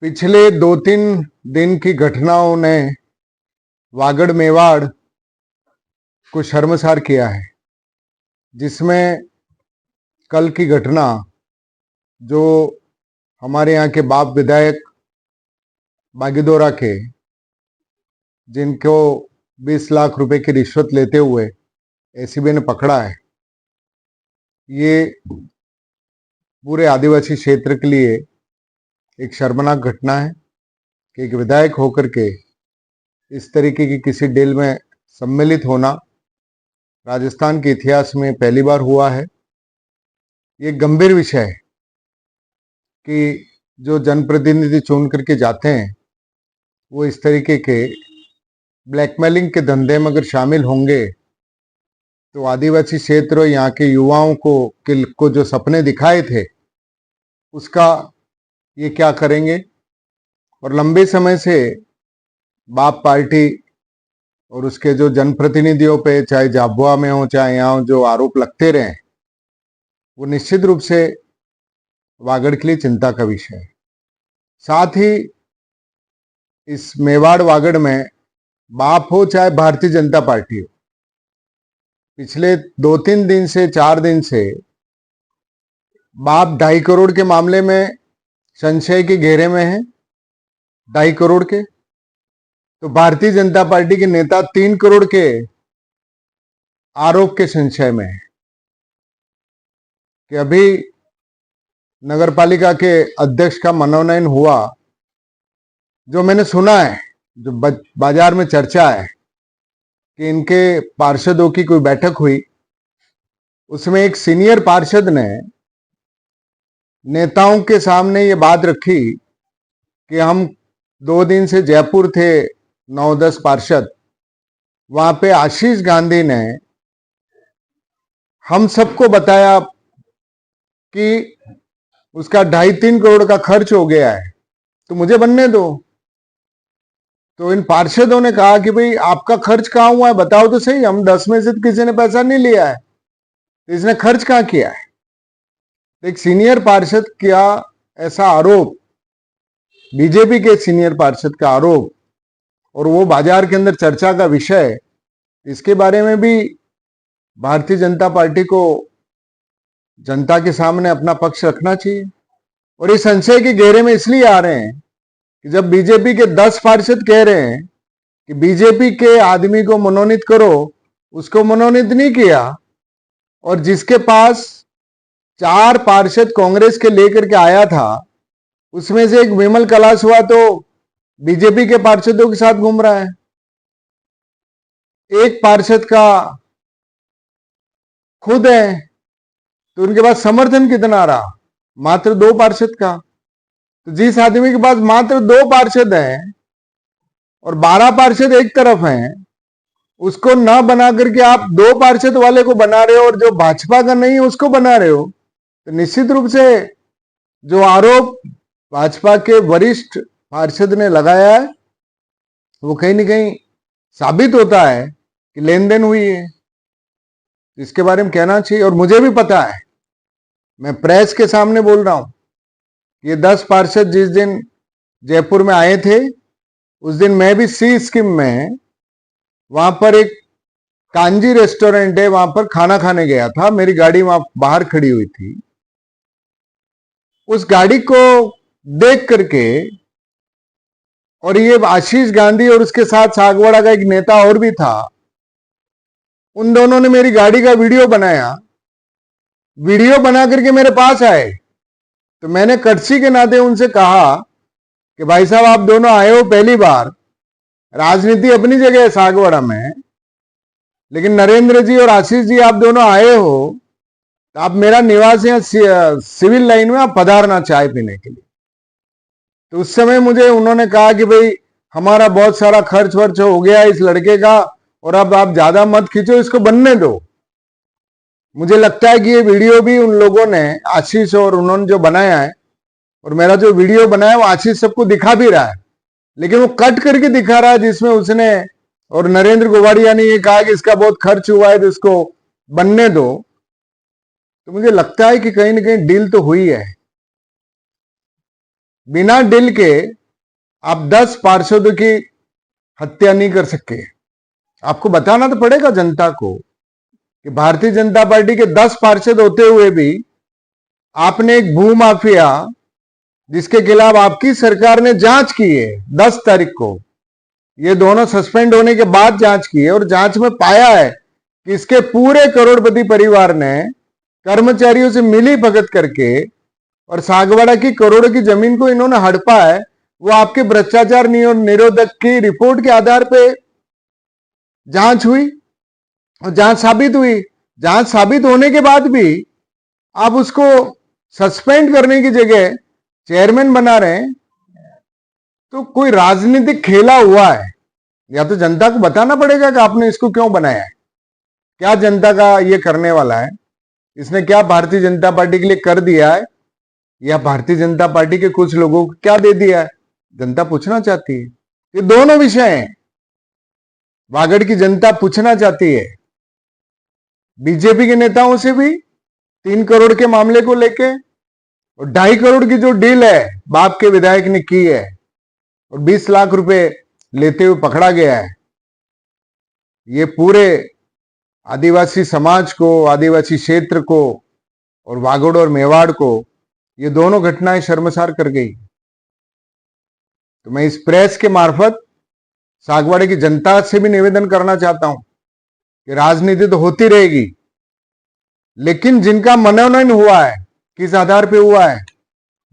पिछले 2-3 दिन की घटनाओं ने वागड़ मेवाड़ को शर्मसार किया है, जिसमें कल की घटना जो हमारे यहाँ के बाप विधायक बागीदोरा के, जिनको 20 लाख रुपए की रिश्वत लेते हुए एसीबी ने पकड़ा है, ये पूरे आदिवासी क्षेत्र के लिए एक शर्मनाक घटना है कि एक विधायक होकर के इस तरीके की किसी डील में सम्मिलित होना राजस्थान के इतिहास में पहली बार हुआ है। ये गंभीर विषय है कि जो जनप्रतिनिधि चुन करके जाते हैं वो इस तरीके के ब्लैकमेलिंग के धंधे में अगर शामिल होंगे तो आदिवासी क्षेत्र और यहाँ के युवाओं को जो सपने दिखाए थे उसका ये क्या करेंगे। और लंबे समय से बाप पार्टी और उसके जो जनप्रतिनिधियों पे, चाहे झाबुआ में हो चाहे यहाँ, जो आरोप लगते रहे वो निश्चित रूप से वागड़ के लिए चिंता का विषय है। साथ ही इस मेवाड़ वागड़ में बाप हो चाहे भारतीय जनता पार्टी हो, पिछले 2-3 दिन से 4 दिन से बाप 2.5 करोड़ के मामले में संशय के घेरे में है। 2.5 करोड़ के तो भारतीय जनता पार्टी के नेता 3 करोड़ के आरोप के संशय में है कि अभी नगर पालिका के अध्यक्ष का मनोनयन हुआ। जो मैंने सुना है, जो बाजार में चर्चा है कि इनके पार्षदों की कोई बैठक हुई, उसमें एक सीनियर पार्षद ने नेताओं के सामने ये बात रखी कि हम 2 दिन से जयपुर थे, 9-10 पार्षद, वहां पे आशीष गांधी ने हम सबको बताया कि उसका 2.5-3 करोड़ का खर्च हो गया है, तो मुझे बनने दो। तो इन पार्षदों ने कहा कि भाई आपका खर्च कहाँ हुआ है, बताओ तो सही। हम 10 में से किसी ने पैसा नहीं लिया है, तो इसने खर्च कहाँ किया है। एक सीनियर पार्षद का ऐसा आरोप, बीजेपी के सीनियर पार्षद का आरोप, और वो बाजार के अंदर चर्चा का विषय, इसके बारे में भी भारतीय जनता पार्टी को जनता के सामने अपना पक्ष रखना चाहिए। और इस संशय के घेरे में इसलिए आ रहे हैं कि जब बीजेपी के 10 पार्षद कह रहे हैं कि बीजेपी के आदमी को मनोनीत करो, उसको मनोनीत नहीं किया, और जिसके पास 4 पार्षद कांग्रेस के लेकर के आया था, उसमें से एक विमल कलाश हुआ तो बीजेपी के पार्षदों के साथ घूम रहा है। एक पार्षद का खुद है तो उनके पास समर्थन कितना रहा, मात्र 2 पार्षद का। तो जिस आदमी के पास मात्र 2 पार्षद हैं और 12 पार्षद एक तरफ हैं, उसको ना बना करके आप 2 पार्षद वाले को बना रहे हो और जो भाजपा का नहीं है उसको बना रहे हो, तो निश्चित रूप से जो आरोप भाजपा के वरिष्ठ पार्षद ने लगाया है वो कहीं ना कहीं साबित होता है कि लेन देन हुई है। इसके बारे में कहना चाहिए। और मुझे भी पता है, मैं प्रेस के सामने बोल रहा हूं, ये 10 पार्षद जिस दिन जयपुर में आए थे, उस दिन मैं भी सी स्कीम में, वहां पर एक कांजी रेस्टोरेंट है, वहां पर खाना खाने गया था। मेरी गाड़ी वहां बाहर खड़ी हुई थी। उस गाड़ी को देख करके, और ये आशीष गांधी और उसके साथ सागवाड़ा का एक नेता और भी था, उन दोनों ने मेरी गाड़ी का वीडियो बनाया। वीडियो बना करके मेरे पास आए, तो मैंने कर्टसी के नाते उनसे कहा कि भाई साहब, आप दोनों आए हो पहली बार, राजनीति अपनी जगह है सागवाड़ा में, लेकिन नरेंद्र जी और आशीष जी आप दोनों आए हो, तो आप मेरा निवास यहाँ सिविल लाइन में आप पधारना चाय पीने के लिए। तो उस समय मुझे उन्होंने कहा कि भाई हमारा बहुत सारा खर्च वर्च हो गया इस लड़के का, और अब आप ज्यादा मत खींचो, इसको बनने दो। मुझे लगता है कि ये वीडियो भी उन लोगों ने, आशीष और उन्होंने जो बनाया है, और मेरा जो वीडियो बनाया है वो आशीष सबको दिखा भी रहा है, लेकिन वो कट करके दिखा रहा है, जिसमें उसने और नरेंद्र गोवाड़िया ने ये कहा कि इसका बहुत खर्च हुआ है तो इसको बनने दो। तो मुझे लगता है कि कहीं ना कहीं डील तो हुई है। बिना डील के आप 10 पार्षदों की हत्या नहीं कर सके। आपको बताना तो पड़ेगा जनता को कि भारतीय जनता पार्टी के 10 पार्षद होते हुए भी आपने एक भू माफिया जिसके खिलाफ आपकी सरकार ने जांच की है 10 तारीख को, ये दोनों सस्पेंड होने के बाद जांच की है और जांच में पाया है कि इसके पूरे करोड़पति परिवार ने कर्मचारियों से मिली भगत करके और सागवाड़ा की करोड़ों की जमीन को इन्होंने हड़पा है। वो आपके भ्रष्टाचार निरोधक की रिपोर्ट के आधार पे जांच हुई और जांच साबित हुई। जांच साबित होने के बाद भी आप उसको सस्पेंड करने की जगह चेयरमैन बना रहे हैं, तो कोई राजनीतिक खेला हुआ है। या तो जनता को बताना पड़ेगा कि आपने इसको क्यों बनाया है, क्या जनता का ये करने वाला है, इसने क्या भारतीय जनता पार्टी के लिए कर दिया है, या भारतीय जनता पार्टी के कुछ लोगों को क्या दे दिया है, जनता पूछना चाहती है। ये दोनों विषय हैं, वागड़ की जनता पूछना चाहती है। बीजेपी के नेताओं से भी 3 करोड़ के मामले को लेके और 2.5 करोड़ की जो डील है बाप के विधायक ने की है और 20 लाख रुपए लेते हुए पकड़ा गया है, ये पूरे आदिवासी समाज को, आदिवासी क्षेत्र को और वागड़ और मेवाड़ को ये दोनों घटनाएं शर्मसार कर गई। तो मैं इस प्रेस के मार्फत सागवाड़े की जनता से भी निवेदन करना चाहता हूं कि राजनीति तो होती रहेगी, लेकिन जिनका मनोनयन हुआ है किस आधार पे हुआ है,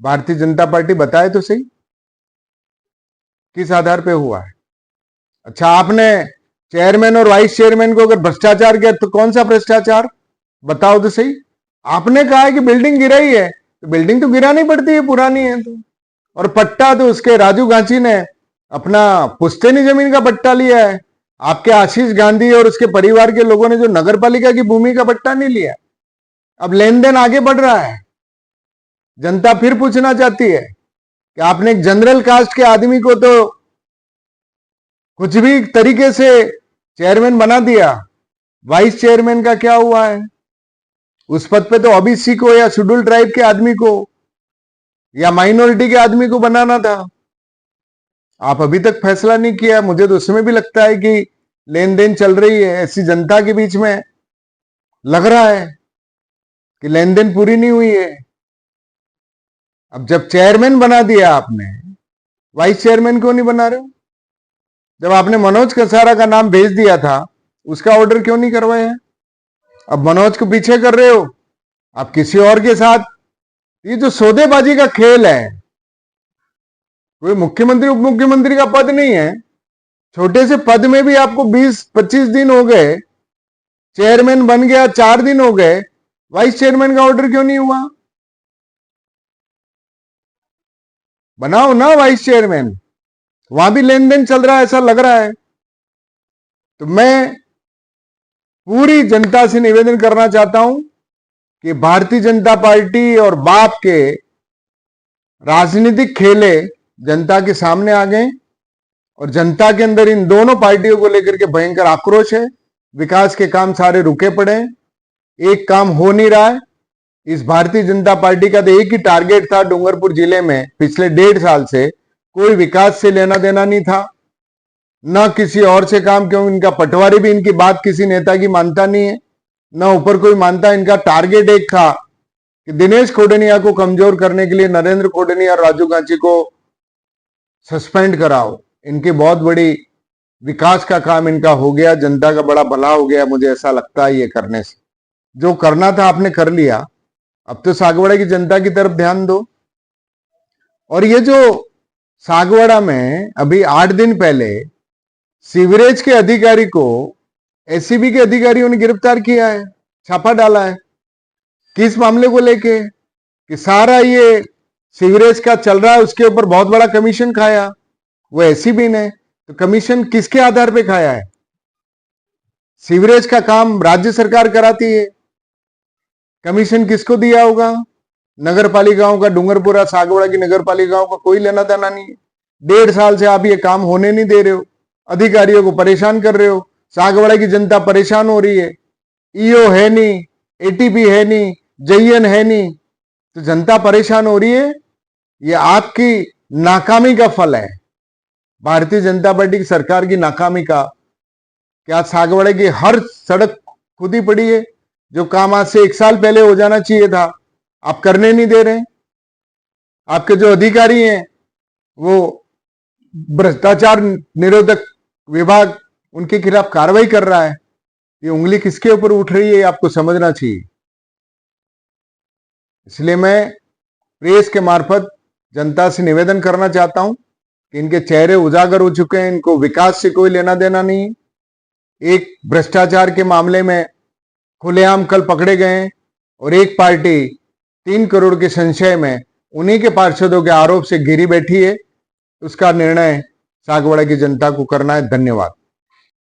भारतीय जनता पार्टी बताए तो सही किस आधार पे हुआ है। अच्छा, आपने चेयरमैन और वाइस चेयरमैन को अगर भ्रष्टाचार किया तो कौन सा भ्रष्टाचार बताओ तो सही। आपने कहा है कि बिल्डिंग गिराई है, तो बिल्डिंग तो गिरानी पड़ती है, पुरानी है तो। और पट्टा तो उसके राजू गांची ने अपना पुश्तैनी जमीन का पट्टा लिया है, आपके आशीष गांधी और उसके परिवार के लोगों ने जो नगर पालिका की भूमि का पट्टा नहीं लिया। अब लेन देन आगे बढ़ रहा है। जनता फिर पूछना चाहती है कि आपने एक जनरल कास्ट के आदमी को तो कुछ भी तरीके से चेयरमैन बना दिया, वाइस चेयरमैन का क्या हुआ है? उस पद पे तो ओबीसी को या शेड्यूल ट्राइब के आदमी को या माइनॉरिटी के आदमी को बनाना था। आप अभी तक फैसला नहीं किया। मुझे तो उसमें भी लगता है कि लेन देन चल रही है, ऐसी जनता के बीच में लग रहा है कि लेन देन पूरी नहीं हुई है। अब जब चेयरमैन बना दिया आपने, वाइस चेयरमैन क्यों नहीं बना रहे हो? जब आपने मनोज कसारा का नाम भेज दिया था, उसका ऑर्डर क्यों नहीं करवाया? अब मनोज को पीछे कर रहे हो, आप किसी और के साथ। ये जो सौदेबाजी का खेल है, कोई मुख्यमंत्री उप मुख्यमंत्री का पद नहीं है, छोटे से पद में भी आपको 20-25 दिन हो गए, चेयरमैन बन गया 4 दिन हो गए, वाइस चेयरमैन का ऑर्डर क्यों नहीं हुआ? बनाओ ना वाइस चेयरमैन, वहां भी लेन देन चल रहा है ऐसा लग रहा है। तो मैं पूरी जनता से निवेदन करना चाहता हूं कि भारतीय जनता पार्टी और बाप के राजनीतिक खेले जनता के सामने आ गए और जनता के अंदर इन दोनों पार्टियों को लेकर के भयंकर आक्रोश है। विकास के काम सारे रुके पड़े हैं, एक काम हो नहीं रहा है। इस भारतीय जनता पार्टी का तो एक ही टारगेट था, डूंगरपुर जिले में पिछले 1.5 साल से कोई विकास से लेना देना नहीं था, ना किसी और से काम। क्यों? इनका पटवारी भी इनकी बात किसी नेता की मानता नहीं है, ना ऊपर कोई मानता। इनका टारगेट एक था कि दिनेश खोडनिया को कमजोर करने के लिए नरेंद्र खोडनिया और राजू गांची को सस्पेंड कराओ। इनकी बहुत बड़ी विकास का काम इनका हो गया, जनता का बड़ा भला हो गया, मुझे ऐसा लगता है। ये करने से जो करना था आपने कर लिया, अब तो सागवाड़ा की जनता की तरफ ध्यान दो। और ये जो सागवाड़ा में अभी 8 दिन पहले सीवरेज के अधिकारी को एसीबी के अधिकारियों ने गिरफ्तार किया है, छापा डाला है। किस मामले को लेके? कि सारा ये सीवरेज का चल रहा है, उसके ऊपर बहुत बड़ा कमीशन खाया वो एसीबी ने। तो कमीशन किसके आधार पे खाया है? सीवरेज का काम राज्य सरकार कराती है, कमीशन किसको दिया होगा? नगर पालिकाओं का, डूंगरपुरा सागवाड़ा की नगर पालिकाओं का कोई लेना देना नहीं है। 1.5 साल से आप ये काम होने नहीं दे रहे हो, अधिकारियों को परेशान कर रहे हो, सागवाड़ा की जनता परेशान हो रही है। ईओ है नहीं, एटीपी है नहीं, जेईएन है नहीं, तो जनता परेशान हो रही है। ये आपकी नाकामी का फल है, भारतीय जनता पार्टी की सरकार की नाकामी का। क्या सागवाड़े की हर सड़क खुदी पड़ी है? जो काम आज से 1 साल पहले हो जाना चाहिए था, आप करने नहीं दे रहे। आपके जो अधिकारी हैं वो भ्रष्टाचार निरोधक विभाग उनके खिलाफ कार्रवाई कर रहा है। ये उंगली किसके ऊपर उठ रही है, आपको समझना चाहिए। इसलिए मैं प्रेस के मार्फत जनता से निवेदन करना चाहता हूं कि इनके चेहरे उजागर हो चुके हैं, इनको विकास से कोई लेना देना नहीं। एक भ्रष्टाचार के मामले में खुलेआम कल पकड़े गए हैं और एक पार्टी 3 करोड़ के संशय में उन्हीं के पार्षदों के आरोप से घिरी बैठी है। उसका निर्णय सागवाड़ा की जनता को करना है। धन्यवाद।